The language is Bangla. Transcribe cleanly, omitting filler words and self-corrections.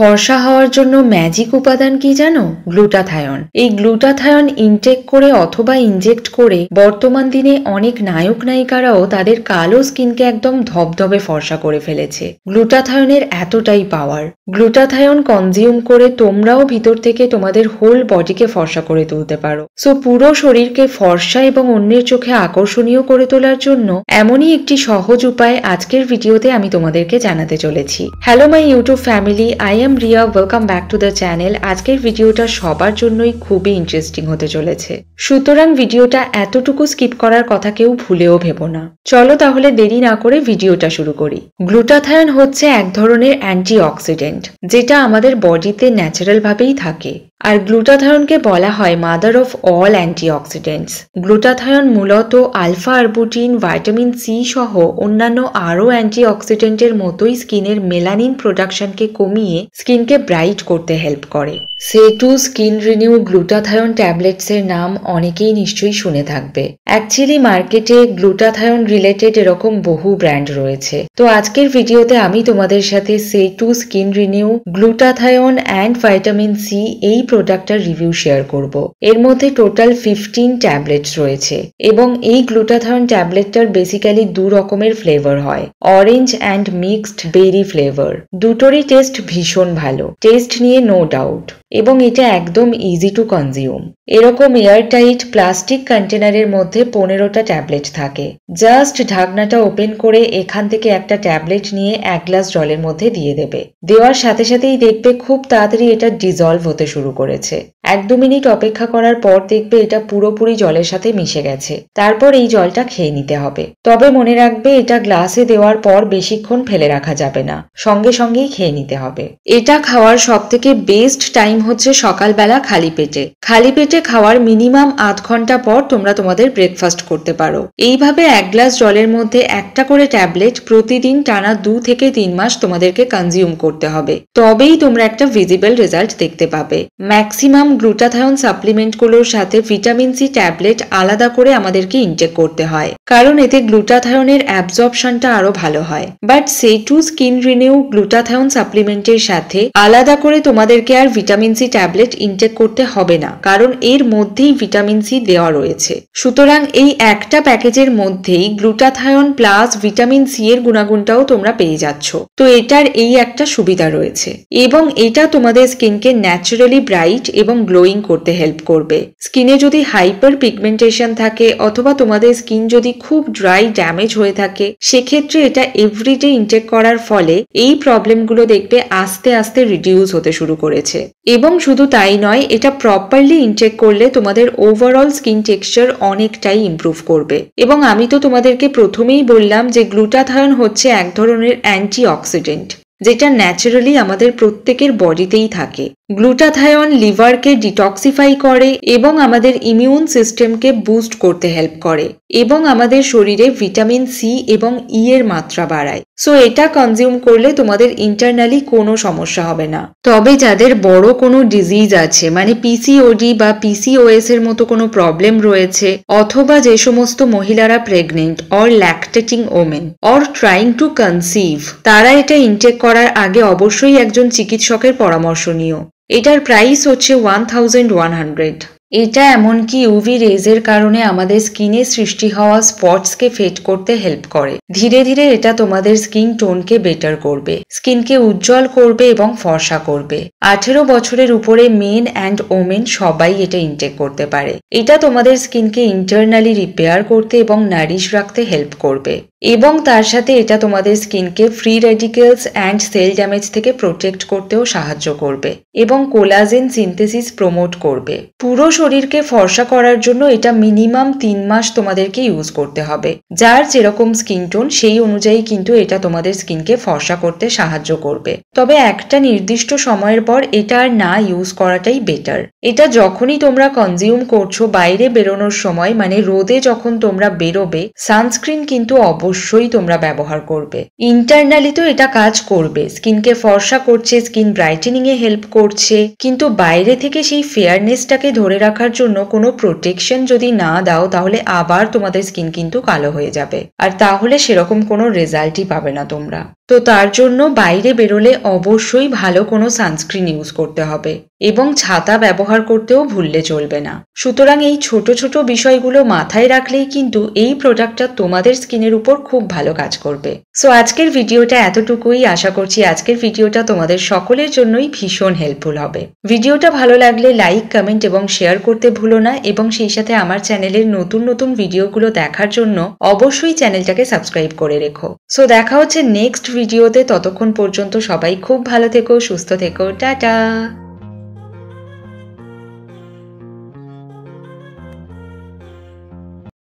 ফর্সা হওয়ার জন্য ম্যাজিক উপাদান কি জানো? গ্লুটাথায়ন। এই গ্লুটাথায়ন ইনটেক করে অথবা ইনজেক্ট করে বর্তমান দিনে অনেক নায়ক নায়িকারাও তাদের কালো স্কিনকে একদম ধবধবে ফর্সা করে ফেলেছে। গ্লুটাথায়নের এতটাই পাওয়ার। গ্লুটাথায়ন কনজিউম করে তোমরাও ভিতর থেকে তোমাদের হোল বডিকে ফর্সা করে তুলতে পারো। সো পুরো শরীরকে ফর্সা এবং অন্যের চোখে আকর্ষণীয় করে তোলার জন্য এমনই একটি সহজ উপায় আজকের ভিডিওতে আমি তোমাদেরকে জানাতে চলেছি। Hello my YouTube family, I am Riya, welcome back to the channel. আজকের ভিডিওটা সবার জন্যই খুবই ইন্টারেস্টিং হতে চলেছে, সুতরাং ভিডিওটা এতটুকু স্কিপ করার কথা কেউ ভুলেও ভেবো না। চলো তাহলে দেরি না করে ভিডিওটা শুরু করি। গ্লুটাথায়ন হচ্ছে এক ধরনের অ্যান্টিঅক্সিডেন্ট যেটা আমাদের বডিতে ন্যাচারাল ভাবেই থাকে, আর গ্লুটাথায়নকে বলা হয় mother of all antioxidants. Glutathione মূলত আলফা আরবুটিন, ভাইটামিন সি সহ অন্যান্য আরও অ্যান্টিঅক্সিডেন্টের মতোই স্কিনের মেলানিন প্রোডাকশনকে কমিয়ে স্কিনকে ব্রাইট করতে হেল্প করে। সে2 স্কিন রিনিউ গ্লুটাথায়ন ট্যাবলেটসের নাম অনেকেই নিশ্চয়ই শুনে থাকবে। অ্যাকচুয়ালি মার্কেটে গ্লুটাথায়ন রিলেটেড এরকম বহু ব্র্যান্ড রয়েছে। তো আজকের ভিডিওতে আমি তোমাদের সাথে সে2 skin renew glutathione and vitamin C এই প্রোডাক্টটার রিভিউ শেয়ার করব। এর মধ্যে টোটাল 15 ট্যাবলেটস রয়েছে এবং এই গ্লুটাথায়ন ট্যাবলেটটার বেসিক্যালি দু রকমের ফ্লেভার হয়, orange and mixed berry flavour. দুটোরই টেস্ট ভীষণ ভালো, টেস্ট নিয়ে নো ডাউট, এবং এটা একদম ইজি টু কনজিউম। এরকম এয়ারটাইট প্লাস্টিক কন্টেনারের মধ্যে 15টা ট্যাবলেট থাকে। জাস্ট ঢাকনাটা ওপেন করে এখান থেকে একটা ট্যাবলেট নিয়ে 1 গ্লাস জলের মধ্যে দিয়ে দেবে। দেওয়ার সাথে সাথেই দেখবে খুব তাড়াতাড়ি এটা ডিজলভ হতে শুরু করেছে। 1-2 মিনিট অপেক্ষা করার পর দেখবে এটা পুরোপুরি জলের সাথে মিশে গেছে। তারপর এই জলটা খেয়ে নিতে হবে। তবে মনে রাখবে এটা গ্লাসে দেওয়ার পর বেশিক্ষণ ফেলে রাখা যাবে না, সঙ্গে সঙ্গেই খেয়ে নিতে হবে। এটা খাওয়ার সব থেকে বেস্ট টাইম হচ্ছে সকালবেলা খালি পেটে। খালি পেটে খাওয়ার মিনিমাম 8 ঘন্টা পর তোমরা তোমাদের ব্রেকফাস্ট করতে পারো। এইভাবে 1 গ্লাস জলের মধ্যে একটা করে ট্যাবলেট প্রতিদিন টানা 2 থেকে 3 মাস তোমাদেরকে কনজিউম করতে হবে, তবেই তোমরা একটা ভিজিবল রেজাল্ট দেখতে পাবে। ম্যাক্সিমাম গ্লুটাথায়ন সাপ্লিমেন্টগুলোর সাথে ভিটামিন সি ট্যাবলেট আলাদা করে আমাদেরকে ইনটেক করতে হয়, কারণ এতে গ্লুটাথায়নের অ্যাবজর্পশনটা আরো ভালো হয়। বাট সে2 স্কিন রিনিউ গ্লুটাথায়ন সাপ্লিমেন্টের সাথে আলাদা করে তোমাদেরকে আর ভিটামিন সি ট্যাবলেট ইনটেক করতে হবে না, কারণ এর মধ্যেই ভিটামিন সি দেওয়া রয়েছে। সুতরাং এই একটা প্যাকেজের মধ্যেই গ্লুটাথায়ন প্লাস ভিটামিন সি এর গুণাগুণটাও তোমরা পেয়ে যাচ্ছ। তো এটার এই একটা সুবিধা রয়েছে, এবং এটা তোমাদের স্কিনকে ন্যাচারালি ব্রাইট এবং গ্লোয়িং করতে হেল্প করবে। স্কিনে যদি হাইপার পিগমেন্টেশন থাকে অথবা তোমাদের স্কিন যদি খুব ড্রাই ড্যামেজ হয়ে থাকে, সেক্ষেত্রে এটা এভরিডে ইনটেক করার ফলে এই প্রবলেমগুলো দেখবে আস্তে আস্তে রিডিউস হতে শুরু করেছে। এবং শুধু তাই নয়, এটা প্রপারলি ইনটেক করলে তোমাদের ওভারঅল স্কিন টেক্সচার অনেকটাই ইমপ্রুভ করবে। এবং আমি তো তোমাদেরকে প্রথমেই বললাম যে গ্লুটাথায়ন হচ্ছে এক ধরনের অ্যান্টিঅক্সিডেন্ট যেটা ন্যাচারালি আমাদের প্রত্যেকের বডিতেই থাকে। গ্লুটাথায়ন লিভারকে ডিটক্সিফাই করে এবং আমাদের ইমিউন সিস্টেমকে বুস্ট করতে হেল্প করে এবং আমাদের শরীরে ভিটামিন সি এবং ই এর মাত্রা বাড়ায়। সো এটা কনজিউম করলে তোমাদের ইন্টারনালি কোনো সমস্যা হবে না। তবে যাদের বড় কোনো ডিজিজ আছে, মানে পিসিওডি বা পিসিওএস এর মতো কোনো প্রবলেম রয়েছে, অথবা যে সমস্ত মহিলারা pregnant or lactating women or trying to conceive, তারা এটা ইনটেক করার আগে অবশ্যই একজন চিকিৎসকের পরামর্শ নিও। এটার প্রাইস হচ্ছে 1100। এটা এমনকি ইউভি রেজের কারণে আমাদের স্কিনে সৃষ্টি হওয়া স্পটসকে ফেড করতে হেল্প করে। ধীরে ধীরে এটা তোমাদের স্কিন টোনকে বেটার করবে, স্কিনকে উজ্জ্বল করবে এবং ফর্সা করবে। 18 বছরের উপরে মেন অ্যান্ড ওমেন সবাই এটা ইনটেক করতে পারে। এটা তোমাদের স্কিনকে ইন্টারনালি রিপেয়ার করতে এবং নারিশ রাখতে হেল্প করবে, এবং তার সাথে এটা তোমাদের স্কিনকে free radicals and cell damage থেকে প্রোটেক্ট করতেও সাহায্য করবে এবং কোলাজেন সিনথেসিস প্রমোট করবে। পুরো শরীরকে ফর্সা করার জন্য এটা মিনিমাম 3 মাস তোমাদেরকে ইউজ করতে হবে। যার যেরকম স্কিন টোন সেই অনুযায়ী কিন্তু এটা তোমাদের স্কিনকে ফর্সা করতে সাহায্য করবে। তবে একটা নির্দিষ্ট সময়ের পর এটা আর না ইউজ করাটাই বেটার। এটা যখনই তোমরা কনজিউম করছো বাইরে বেরোনোর সময়, মানে রোদে যখন তোমরা বেরোবে, সানস্ক্রিন কিন্তু অবশ্যই তোমরা ব্যবহার করবে। ইন্টারনালি তো এটা কাজ করবে, স্কিনকে ফর্সা করছে, স্কিন ব্রাইটেনিং এ হেল্প করছে, কিন্তু বাইরে থেকে সেই ফেয়ারনেসটাকে ধরে রাখার জন্য কোনো প্রোটেকশন যদি না দাও, তাহলে আবার তোমাদের স্কিন কিন্তু কালো হয়ে যাবে, আর তাহলে সেরকম কোনো রেজাল্টই পাবে না তোমরা। তো তার জন্য বাইরে বেরোলে অবশ্যই ভালো কোনো সানস্ক্রিন ইউজ করতে হবে এবং ছাতা ব্যবহার করতেও ভুললে চলবে না। সুতরাং এই ছোট ছোট বিষয়গুলো মাথায় রাখলেই কিন্তু এই প্রোডাক্টটা তোমাদের স্কিনের উপর খুব ভালো কাজ করবে। সো আজকের ভিডিওটা এতটুকুই। আশা করছি আজকের ভিডিওটা তোমাদের সকলের জন্যই ভীষণ হেল্পফুল হবে। ভিডিওটা ভালো লাগলে লাইক, কমেন্ট এবং শেয়ার করতে ভুলো না এবং সেই সাথে আমার চ্যানেলের নতুন নতুন ভিডিওগুলো দেখার জন্য অবশ্যই চ্যানেলটাকে সাবস্ক্রাইব করে রেখো। সো দেখা হচ্ছে নেক্সট ভিডিওতে। ততক্ষণ পর্যন্ত সবাই খুব ভালো থেকো, সুস্থ থেকো। টাটা।